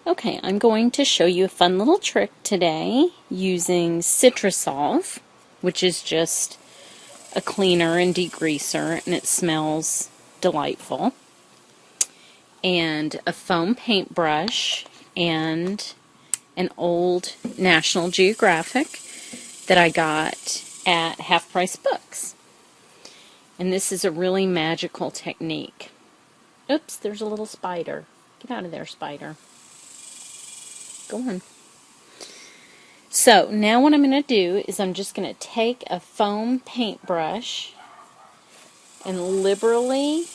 Okay, I'm going to show you a fun little trick today using Citrusolve, which is just a cleaner and degreaser, and it smells delightful, and a foam paintbrush, and an old National Geographic that I got at Half Price Books. And this is a really magical technique. Oops, there's a little spider. Get out of there, spider. Go on. So now what I'm going to do is I'm just going to take a foam paintbrush and liberally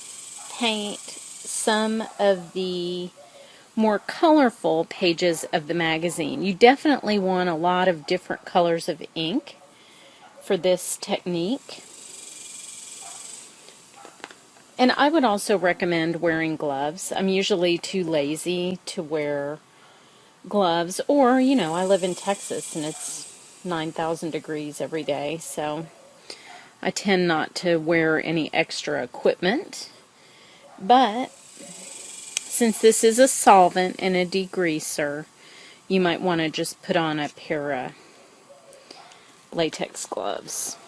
paint some of the more colorful pages of the magazine. You definitely want a lot of different colors of ink for this technique. And I would also recommend wearing gloves. I'm usually too lazy to wear gloves, or, you know, I live in Texas and it's 9,000 degrees every day, so I tend not to wear any extra equipment. But since this is a solvent and a degreaser, you might want to just put on a pair of latex gloves.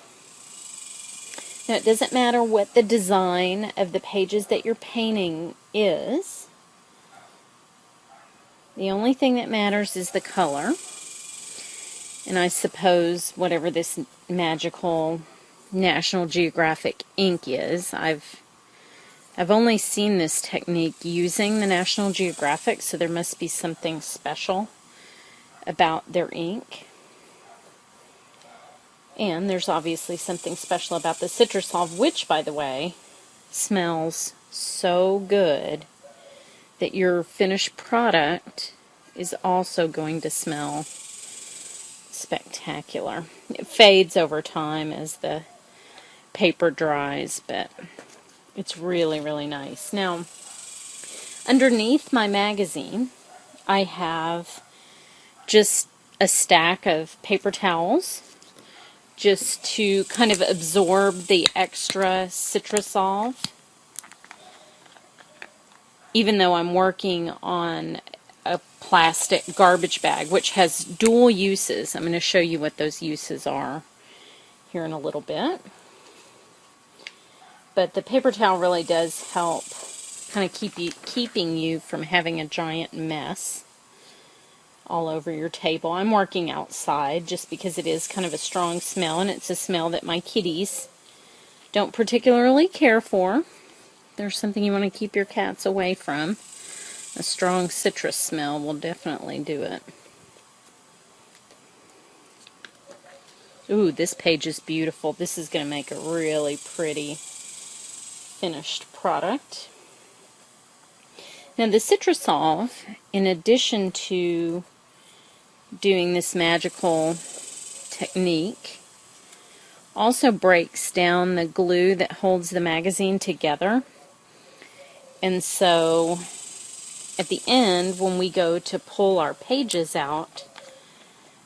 Now, it doesn't matter what the design of the pages that you're painting is. The only thing that matters is the color. And I suppose whatever this magical National Geographic ink is, I've only seen this technique using the National Geographic, so there must be something special about their ink. And there's obviously something special about the Citrusolve, which, by the way, smells so good that your finished product is also going to smell spectacular. It fades over time as the paper dries, but it's really, really nice. Now, underneath my magazine, I have just a stack of paper towels just to kind of absorb the extra Citrusolve. Even though I'm working on a plastic garbage bag, which has dual uses. I'm going to show you what those uses are here in a little bit. But the paper towel really does help kind of keeping you from having a giant mess all over your table. I'm working outside just because it is kind of a strong smell, and it's a smell that my kitties don't particularly care for. There's something you want to keep your cats away from. A strong citrus smell will definitely do it. Ooh, this page is beautiful. This is going to make a really pretty finished product. Now the Citrusolve, in addition to doing this magical technique, also breaks down the glue that holds the magazine together. And so at the end, when we go to pull our pages out,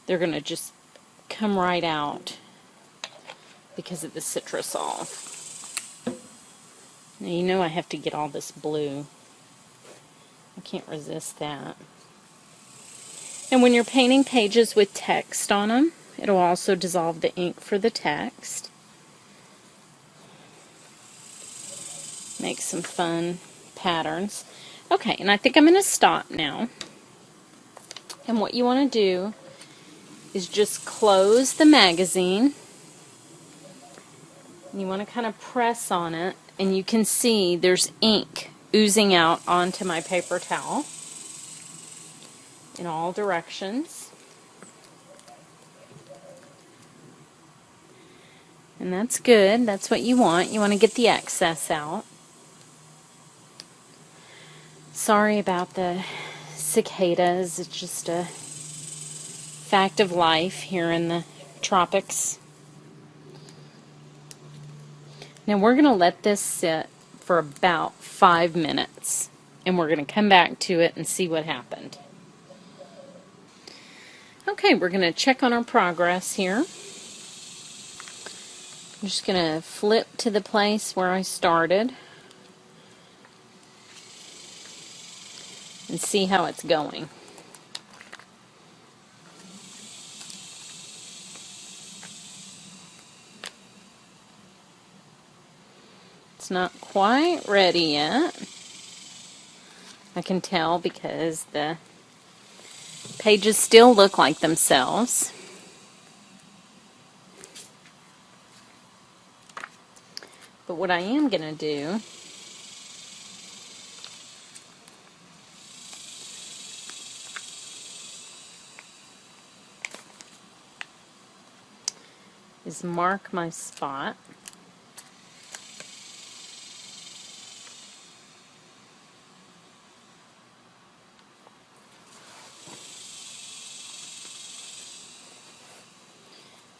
they're going to just come right out because of the Citrusolve. Now, you know I have to get all this blue. I can't resist that. And when you're painting pages with text on them, it'll also dissolve the ink for the text. Make some fun patterns. Okay, and I think I'm going to stop now. And what you want to do is just close the magazine. You want to kind of press on it, and you can see there's ink oozing out onto my paper towel in all directions. And that's good. That's what you want. You want to get the excess out. Sorry about the cicadas. It's just a fact of life here in the tropics. Now we're going to let this sit for about 5 minutes, and we're going to come back to it and see what happened. Okay, we're going to check on our progress here. I'm just going to flip to the place where I started and see how it's going. It's not quite ready yet. I can tell because the pages still look like themselves. But what I am going to do is mark my spot.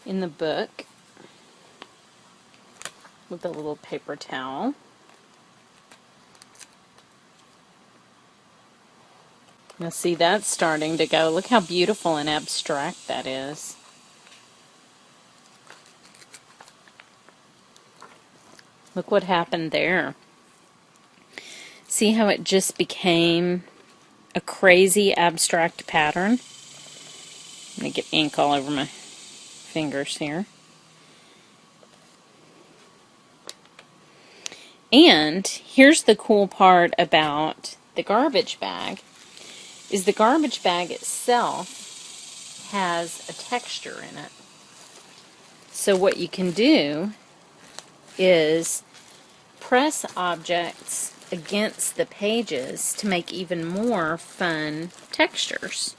In the book with a little paper towel. Now see, that's starting to go. Look how beautiful and abstract that is. Look what happened there. See how it just became a crazy abstract pattern? I'm going to get ink all over my fingers here. And here's the cool part about the garbage bag, is the garbage bag itself has a texture in it. So what you can do is press objects against the pages to make even more fun textures.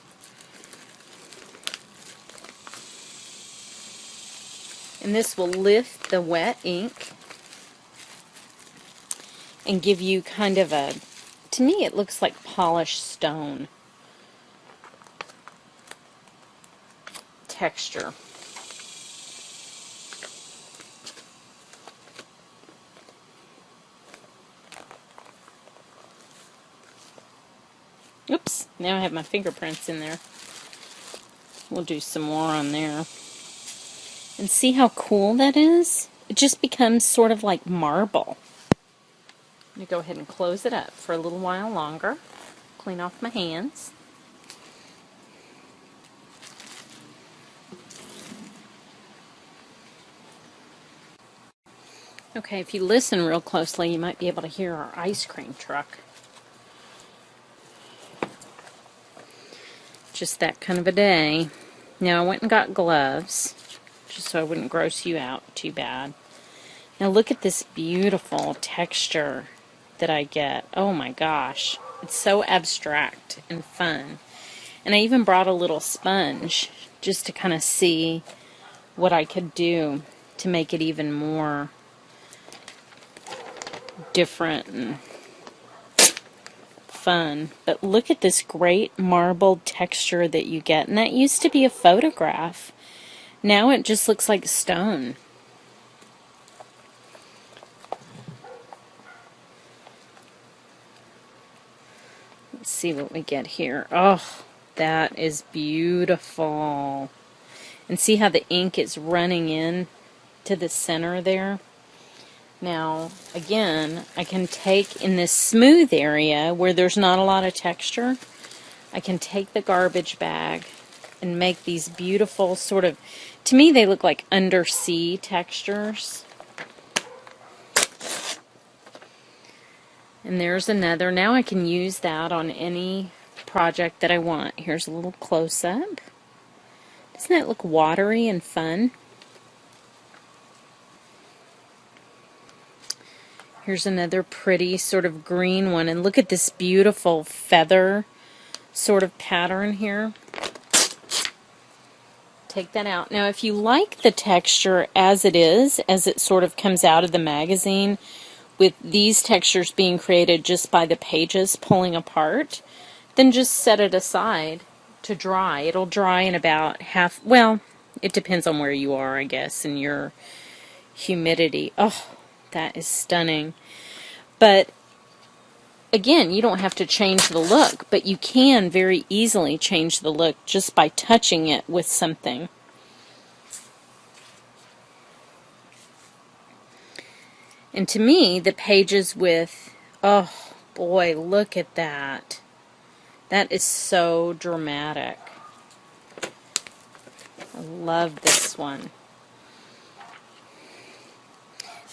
And this will lift the wet ink and give you kind of a, to me it looks like polished stone texture. Oops, now I have my fingerprints in there. We'll do some more on there. And see how cool that is? It just becomes sort of like marble. I'm going to go ahead and close it up for a little while longer. Clean off my hands. Okay, if you listen real closely, you might be able to hear our ice cream truck. Just that kind of a day. Now, I went and got gloves, just so I wouldn't gross you out too bad. Now, look at this beautiful texture that I get. Oh my gosh. It's so abstract and fun. And I even brought a little sponge just to kind of see what I could do to make it even more different and fun. But look at this great marbled texture that you get. And that used to be a photograph. Now it just looks like stone. Let's see what we get here. Oh, that is beautiful. And see how the ink is running in to the center there? Now, again, I can take in this smooth area where there's not a lot of texture, I can take the garbage bag and make these beautiful sort of, to me they look like undersea textures. And there's another. Now I can use that on any project that I want. Here's a little close-up. Doesn't that look watery and fun? Here's another pretty sort of green one. And look at this beautiful feather sort of pattern here. Take that out. Now, if you like the texture as it is, as it sort of comes out of the magazine, with these textures being created just by the pages pulling apart, then just set it aside to dry. It'll dry in about half, well, it depends on where you are, I guess, and your humidity. Oh, that is stunning. But again, you don't have to change the look, but you can very easily change the look just by touching it with something. And to me, the pages with, oh boy, look at that. That is so dramatic. I love this one.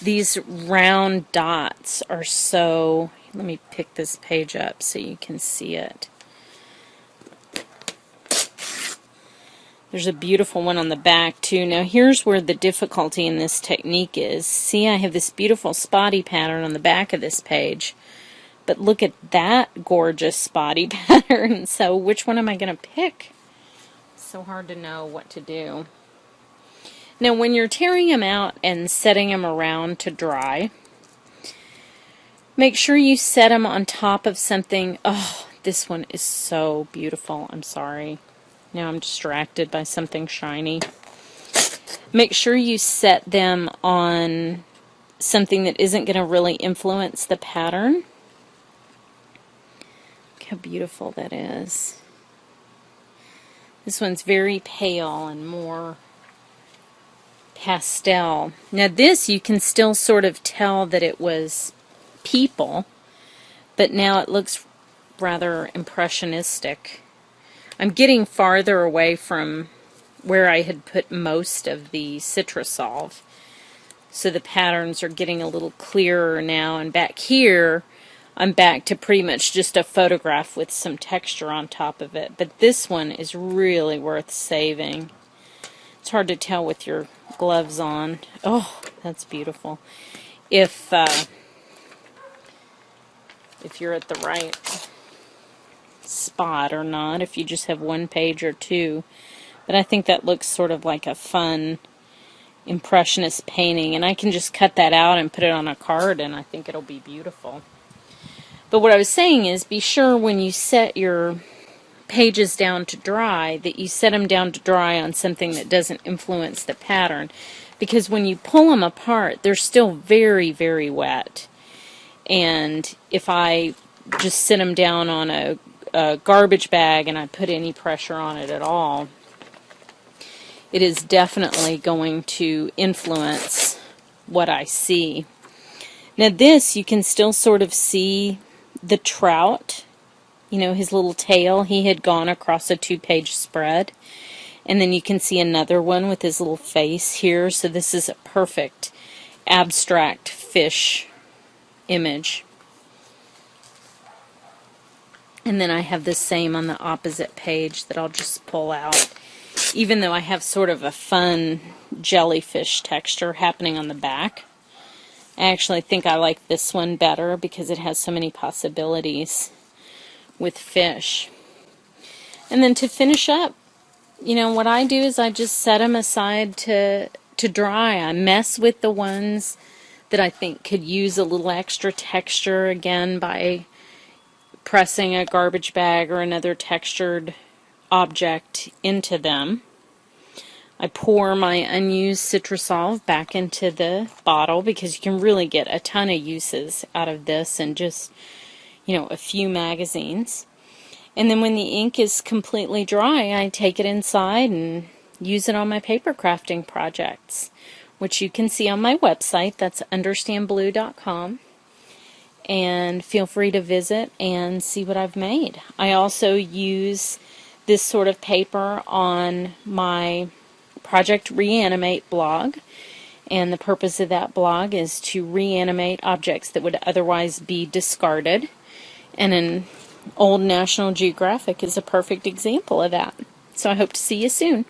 These round dots are so... Let me pick this page up so you can see it. There's a beautiful one on the back too. Now here's where the difficulty in this technique is. See, I have this beautiful spotty pattern on the back of this page. But look at that gorgeous spotty pattern. So which one am I going to pick? It's so hard to know what to do. Now when you're tearing them out and setting them around to dry, make sure you set them on top of something. Oh, this one is so beautiful. I'm sorry. Now I'm distracted by something shiny. Make sure you set them on something that isn't going to really influence the pattern. Look how beautiful that is. This one's very pale and more pastel. Now this, you can still sort of tell that it was people, but now it looks rather impressionistic. I'm getting farther away from where I had put most of the Citrusolve, so the patterns are getting a little clearer now, and back here I'm back to pretty much just a photograph with some texture on top of it. But this one is really worth saving. It's hard to tell with your gloves on. Oh, that's beautiful. If you're at the right spot or not, if you just have one page or two. But I think that looks sort of like a fun impressionist painting, and I can just cut that out and put it on a card, and I think it'll be beautiful. But what I was saying is, be sure when you set your pages down to dry that you set them down to dry on something that doesn't influence the pattern, because when you pull them apart they're still very, very wet. And if I just sit them down on a garbage bag and I put any pressure on it at all, it is definitely going to influence what I see. Now this, you can still sort of see the trout, you know, his little tail. He had gone across a 2-page spread. And then you can see another one with his little face here. So this is a perfect abstract fish image. And then I have the same on the opposite page that I'll just pull out. Even though I have sort of a fun jellyfish texture happening on the back, I actually think I like this one better because it has so many possibilities with fish. And then to finish up, you know, what I do is I just set them aside to dry. I mess with the ones that I think could use a little extra texture, again, by pressing a garbage bag or another textured object into them. I pour my unused Citrusolve back into the bottle because you can really get a ton of uses out of this in just, you know, a few magazines. And then when the ink is completely dry, I take it inside and use it on my paper crafting projects, which you can see on my website. That's understandblue.com. And feel free to visit and see what I've made. I also use this sort of paper on my Project Reanimate blog. And the purpose of that blog is to reanimate objects that would otherwise be discarded. And an old National Geographic is a perfect example of that. So I hope to see you soon.